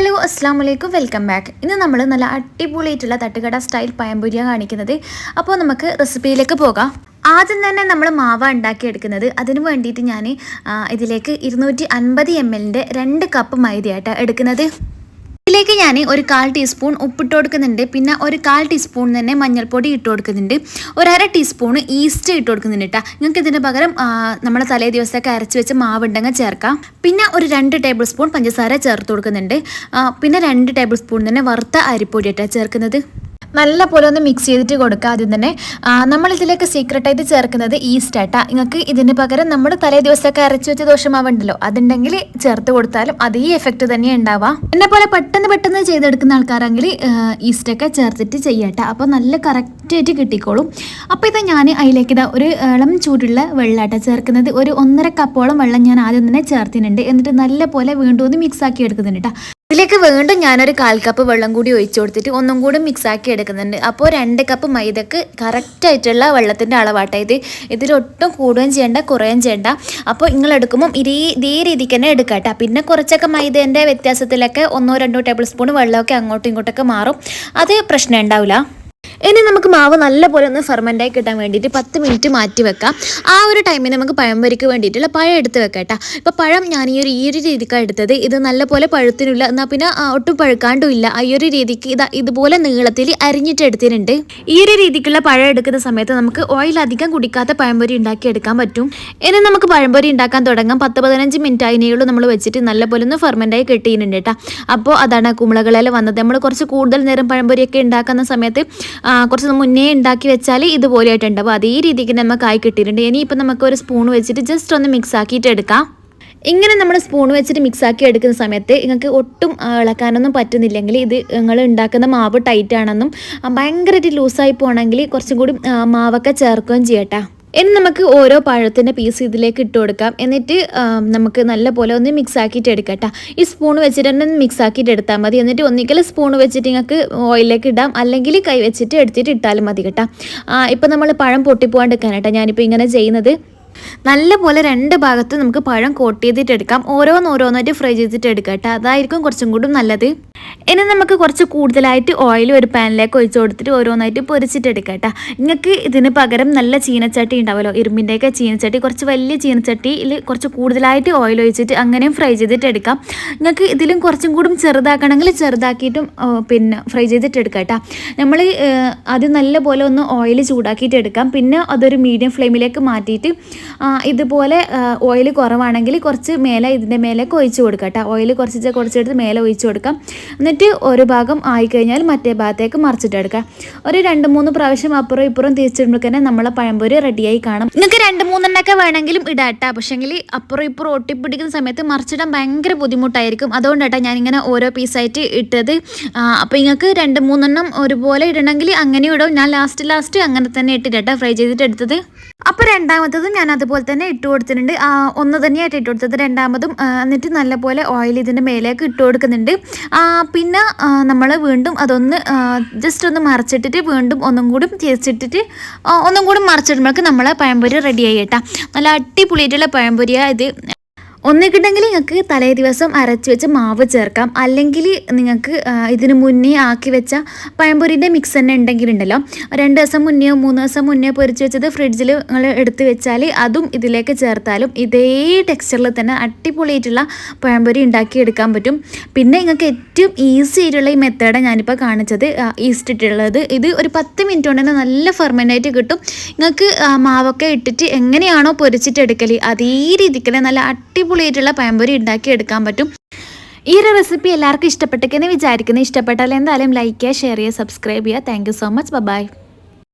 Hello അസ്സാം വലൈക്കും welcome back. ഇന്ന് നമ്മൾ നല്ല അടിപൊളിയായിട്ടുള്ള തട്ടുകട സ്റ്റൈൽ പഴംപൊരിയാണ് കാണിക്കുന്നത്. അപ്പോൾ നമുക്ക് റെസിപ്പിയിലേക്ക് പോകാം. ആദ്യം തന്നെ നമ്മൾ മാവ ഉണ്ടാക്കിയെടുക്കുന്നത്. അതിന് വേണ്ടിയിട്ട് ഞാൻ ഇതിലേക്ക് 250 ml 2 കപ്പ് മൈദയായിട്ടാണ് എടുക്കുന്നത്. ഇതിലേക്ക് ഞാൻ ഒരു 1/4 ടീസ്പൂൺ ഉപ്പിട്ട് കൊടുക്കുന്നുണ്ട്. പിന്നെ ഒരു 1/4 ടീസ്പൂൺ തന്നെ മഞ്ഞൾപ്പൊടി ഇട്ട് കൊടുക്കുന്നുണ്ട്. ഒരു 1/2 ടീസ്പൂൺ ഈസ്റ്റ് ഇട്ട് കൊടുക്കുന്നുണ്ട് കേട്ടോ. നിങ്ങൾക്ക് ഇതിന് പകരം നമ്മുടെ തലേ ദിവസമൊക്കെ അരച്ച് വെച്ച് മാവ് ഉണ്ടെങ്കിൽ ചേർക്കാം. പിന്നെ ഒരു 2 ടേബിൾ സ്പൂൺ പഞ്ചസാര ചേർത്ത് കൊടുക്കുന്നുണ്ട്. പിന്നെ 2 ടേബിൾ സ്പൂൺ തന്നെ വറുത്ത അരിപ്പൊടി ഇട്ടാണ് ചേർക്കുന്നത്. നല്ല പോലെ ഒന്ന് മിക്സ് ചെയ്തിട്ട് കൊടുക്കുക. ആദ്യം തന്നെ നമ്മളിതിലേക്ക് സീക്രട്ടായിട്ട് ചേർക്കുന്നത് ഈസ്റ്റ് ആട്ടാ. നിങ്ങൾക്ക് ഇതിന് പകരം നമ്മൾ തലേ ദിവസമൊക്കെ അരച്ച് വെച്ച ദോശമാവുണ്ടല്ലോ, അതുണ്ടെങ്കിൽ ചേർത്ത് കൊടുത്താലും അതേ എഫക്റ്റ് തന്നെ ഉണ്ടാവുക. എന്നെ പോലെ പെട്ടെന്ന് ചെയ്തെടുക്കുന്ന ആൾക്കാരെങ്കിൽ ഈസ്റ്റൊക്കെ ചേർത്തിട്ട് ചെയ്യട്ടെ. അപ്പോൾ നല്ല കറക്റ്റായിട്ട് കിട്ടിക്കോളും. അപ്പോൾ ഇത് ഞാൻ അതിലേക്ക് ഒരു ഇളം ചൂടുള്ള വെള്ളമാട്ട ചേർക്കുന്നത്. ഒരു 1.5 കപ്പോളം വെള്ളം ഞാൻ ആദ്യം തന്നെ ചേർത്തിട്ടുണ്ട്. എന്നിട്ട് നല്ല പോലെ വീണ്ടും ഒന്ന് മിക്സ് ആക്കി എടുക്കുന്നുണ്ട് കേട്ടോ. ഇതിലേക്ക് വീണ്ടും ഞാനൊരു 1/4 കപ്പ് വെള്ളം കൂടി ഒഴിച്ചു കൊടുത്തിട്ട് ഒന്നും കൂടി മിക്സ് ആക്കി എടുക്കുന്നുണ്ട്. അപ്പോൾ 2 കപ്പ് മൈദക്ക് കറക്റ്റായിട്ടുള്ള വെള്ളത്തിൻ്റെ അളവാട്ടെ ഇത്. ഇതിലൊട്ടും കൂടുകയും ചെയ്യേണ്ട കുറയുകയും ചെയ്യേണ്ട. അപ്പോൾ നിങ്ങൾ എടുക്കുമ്പം ഇതേ രീതിക്ക് തന്നെ എടുക്കട്ടെ. പിന്നെ കുറച്ചൊക്കെ മൈദേൻ്റെ വ്യത്യാസത്തിലൊക്കെ 1-2 ടേബിൾ സ്പൂൺ വെള്ളമൊക്കെ അങ്ങോട്ടും ഇങ്ങോട്ടൊക്കെ മാറും. അത് പ്രശ്നം ഉണ്ടാവില്ല. ഇനി നമുക്ക് മാവ് നല്ലപോലെ ഒന്ന് ഫെർമെൻ്റായി കിട്ടാൻ വേണ്ടിയിട്ട് 10 മിനിറ്റ് മാറ്റി വെക്കാം. ആ ഒരു ടൈമിന് നമുക്ക് പഴംപൊരിക്ക് വേണ്ടിയിട്ടുള്ള പഴം എടുത്ത് വെക്കട്ടെ. ഇപ്പോൾ പഴം ഞാൻ ഈ ഒരു രീതിക്കാണ് എടുത്തത്. ഇത് നല്ലപോലെ പഴുത്തിനില്ല, എന്നാൽ പിന്നെ ഒട്ടും പഴുക്കാണ്ടും ഇല്ല. ഈ ഒരു രീതിക്ക് ഇതുപോലെ നീളത്തിൽ അരിഞ്ഞിട്ട് എടുത്തിട്ടുണ്ട്. ഈ ഒരു രീതിക്കുള്ള പഴം എടുക്കുന്ന സമയത്ത് നമുക്ക് ഓയിൽ അധികം കുടിക്കാത്ത പഴംപൊരി ഉണ്ടാക്കിയെടുക്കാൻ പറ്റും. ഇനി നമുക്ക് പഴംപൊരി ഉണ്ടാക്കാൻ തുടങ്ങാം. 10-15 മിനിറ്റ് അതിനെയുള്ളൂ നമ്മൾ വെച്ചിട്ട് നല്ലപോലെ ഒന്ന് ഫെർമെൻ്റായി കിട്ടിയിട്ടുണ്ട് കേട്ടോ. അപ്പോൾ അതാണ് കുമ്പളകളിൽ വന്നത്. നമ്മൾ കുറച്ച് കൂടുതൽ നേരം പഴംപൊരിയൊക്കെ ഉണ്ടാക്കുന്ന സമയത്ത് കുറച്ച് മുന്നേ ഉണ്ടാക്കി വെച്ചാൽ ഇതുപോലെയായിട്ടുണ്ടാവും. അതേ രീതിക്ക് നമുക്ക് ആയി കിട്ടിയിട്ടുണ്ട്. ഇനിയിപ്പോൾ നമുക്ക് ഒരു സ്പൂൺ വെച്ചിട്ട് ജസ്റ്റ് ഒന്ന് മിക്സ് ആക്കിയിട്ട് എടുക്കാം. ഇങ്ങനെ നമ്മൾ സ്പൂൺ വെച്ചിട്ട് മിക്സ് ആക്കി എടുക്കുന്ന സമയത്ത് നിങ്ങൾക്ക് ഒട്ടും ഇളക്കാനൊന്നും പറ്റുന്നില്ലെങ്കിൽ ഇത് നിങ്ങൾ ഉണ്ടാക്കുന്ന മാവ് ടൈറ്റ് ആണെന്നും ഭയങ്കരമായിട്ട് ലൂസായി പോകണമെങ്കിൽ കുറച്ചും കൂടി മാവൊക്കെ ചേർക്കുകയും ചെയ്യട്ടെ. ഇനി നമുക്ക് ഓരോ പഴത്തിൻ്റെ പീസ് ഇതിലേക്ക് ഇട്ട് കൊടുക്കാം. എന്നിട്ട് നമുക്ക് നല്ല പോലെ ഒന്ന് മിക്സ് ആക്കിയിട്ട് എടുക്കട്ടെ. ഈ സ്പൂൺ വെച്ചിട്ട് തന്നെ മിക്സ് ആക്കിയിട്ട് എടുത്താൽ മതി. എന്നിട്ട് ഒന്നിക്കൽ സ്പൂൺ വെച്ചിട്ട് നിങ്ങൾക്ക് ഓയിലേക്ക് ഇടാം, അല്ലെങ്കിൽ കൈ വെച്ചിട്ട് എടുത്തിട്ട് ഇട്ടാലും മതി കേട്ടോ. ഇപ്പം നമ്മൾ പഴം പൊട്ടിപ്പോകാണ്ടിരിക്കാനായിട്ടോ ഞാനിപ്പോൾ ഇങ്ങനെ ചെയ്യുന്നത്. നല്ല പോലെ 2 ഭാഗത്ത് നമുക്ക് പഴം കോട്ട് ചെയ്തിട്ട് എടുക്കാം. ഓരോന്നായിട്ട് ഫ്രൈ ചെയ്തിട്ട് എടുക്കാം കേട്ടോ. അതായിരിക്കും കുറച്ചും കൂടി നല്ലത്. ഇനി നമുക്ക് കുറച്ച് കൂടുതലായിട്ട് ഓയിൽ ഒരു പാനിലേക്ക് ഒഴിച്ച് കൊടുത്തിട്ട് ഓരോന്നായിട്ട് പൊരിച്ചിട്ട് എടുക്കാം കേട്ടോ. നിങ്ങൾക്ക് ഇതിന് പകരം നല്ല ചീനച്ചട്ടി ഉണ്ടാവുമല്ലോ, ഇരുമ്പിൻ്റെയൊക്കെ ചീനച്ചട്ടി, കുറച്ച് വലിയ ചീനച്ചട്ടിയിൽ കുറച്ച് കൂടുതലായിട്ട് ഓയിൽ ഒഴിച്ചിട്ട് അങ്ങനെയും ഫ്രൈ ചെയ്തിട്ട് എടുക്കാം. നിങ്ങൾക്ക് ഇതിലും കുറച്ചും കൂടി ചെറുതാക്കണമെങ്കിൽ ചെറുതാക്കിയിട്ടും പിന്നെ ഫ്രൈ ചെയ്തിട്ട് എടുക്കാം കേട്ടോ. നമ്മൾ അത് നല്ല പോലെ ഒന്ന് ഓയിൽ ചൂടാക്കിയിട്ട് എടുക്കാം. പിന്നെ അതൊരു മീഡിയം ഫ്ലെയിമിലേക്ക് മാറ്റിയിട്ട് ഇതുപോലെ ഓയിൽ കുറവാണെങ്കിൽ കുറച്ച് ഇതിൻ്റെ മേലേക്ക് ഒഴിച്ച് കൊടുക്കാം കേട്ടോ. ഓയിൽ കുറച്ചെടുത്ത് മേലെ ഒഴിച്ച് കൊടുക്കാം. എന്നിട്ട് ഒരു ഭാഗം ആയിക്കഴിഞ്ഞാൽ മറ്റേ ഭാഗത്തേക്ക് മറിച്ചിട്ടെടുക്കാം. ഒരു 2-3 പ്രാവശ്യം അപ്പുറം ഇപ്പുറം തിരിച്ചിടുമ്പോൾ തന്നെ നമ്മളെ പഴംപൊരി റെഡിയായി കാണും. നിങ്ങൾക്ക് 2-3 വേണമെങ്കിലും ഇടാട്ടാ. പക്ഷേങ്കിൽ അപ്പുറം ഇപ്പുറം ഒട്ടിപ്പിടിക്കുന്ന സമയത്ത് മറിച്ചിടാൻ ഭയങ്കര ബുദ്ധിമുട്ടായിരിക്കും. അതുകൊണ്ടാട്ടാ ഞാനിങ്ങനെ ഓരോ പീസായിട്ട് ഇട്ടത്. അപ്പോൾ നിങ്ങൾക്ക് 2-3 ഒരുപോലെ ഇടണമെങ്കിൽ അങ്ങനെ ഇടും. ഞാൻ ലാസ്റ്റ് അങ്ങനെ തന്നെ ഇട്ടിട്ടാ ഫ്രൈ ചെയ്തിട്ട് എടുത്തത്. അപ്പോൾ രണ്ടാമത്തതും ഞാൻ അതുപോലെ തന്നെ ഇട്ട് കൊടുത്തിട്ടുണ്ട്. ഒന്ന് തന്നെയായിട്ട് ഇട്ട് കൊടുത്തത് രണ്ടാമതും. എന്നിട്ട് നല്ലപോലെ ഓയിൽ ഇതിൻ്റെ മേലേക്ക് ഇട്ട് കൊടുക്കുന്നുണ്ട്. പിന്നെ നമ്മൾ വീണ്ടും അതൊന്ന് ജസ്റ്റ് ഒന്ന് മറിച്ചിട്ടിട്ട് വീണ്ടും ഒന്നും കൂടി തിരിച്ചിട്ടിട്ട് ഒന്നും കൂടി മറിച്ചിടുമ്പോഴേക്ക് നമ്മളെ പഴംപൊരി റെഡിയായി കേട്ടോ. നല്ല അടിപൊളിയായിട്ടുള്ള പഴംപൊരിയാണ് ഇത്. ഒന്നിക്കിട്ടെങ്കിൽ നിങ്ങൾക്ക് തലേ ദിവസം അരച്ച് വെച്ച് മാവ് ചേർക്കാം, അല്ലെങ്കിൽ നിങ്ങൾക്ക് ഇതിന് മുന്നേ ആക്കി വെച്ച പഴംപൊരിൻ്റെ മിക്സ് തന്നെ ഉണ്ടെങ്കിലുണ്ടല്ലോ, 2 ദിവസം മുന്നെയോ 3 ദിവസം മുന്നേ പൊരിച്ച് വെച്ചത് ഫ്രിഡ്ജിൽ നിങ്ങൾ എടുത്ത് വെച്ചാൽ അതും ഇതിലേക്ക് ചേർത്താലും ഇതേ ടെക്സ്ചറിൽ തന്നെ അടിപൊളിയായിട്ടുള്ള പഴംപൊരി ഉണ്ടാക്കിയെടുക്കാൻ പറ്റും. പിന്നെ നിങ്ങൾക്ക് ഏറ്റവും ഈസി ആയിട്ടുള്ള ഈ മെത്തേഡ് ഞാനിപ്പോൾ കാണിച്ചത് ഈസ്റ്റ് ഇട്ടുള്ളത്. ഇത് ഒരു 10 മിനിറ്റ് കൊണ്ട് തന്നെ നല്ല ഫെർമെൻ്റായിട്ട് കിട്ടും. നിങ്ങൾക്ക് മാവൊക്കെ ഇട്ടിട്ട് എങ്ങനെയാണോ പൊരിച്ചിട്ടെടുക്കൽ അതേ രീതിക്ക് തന്നെ നല്ല അടിപൊളിയായിട്ടുള്ള പഴംപൊരി ഉണ്ടാക്കി എടുക്കാൻ പറ്റും. ഈ ഒരു റെസിപ്പി എല്ലാവർക്കും ഇഷ്ടപ്പെട്ടെന്ന് വിചാരിക്കുന്നു. ഇഷ്ടപ്പെട്ടാൽ എന്തായാലും ലൈക്ക് ചെയ്യുക, ഷെയർ ചെയ്യുക, സബ്സ്ക്രൈബ് ചെയ്യുക. Thank you so much. By.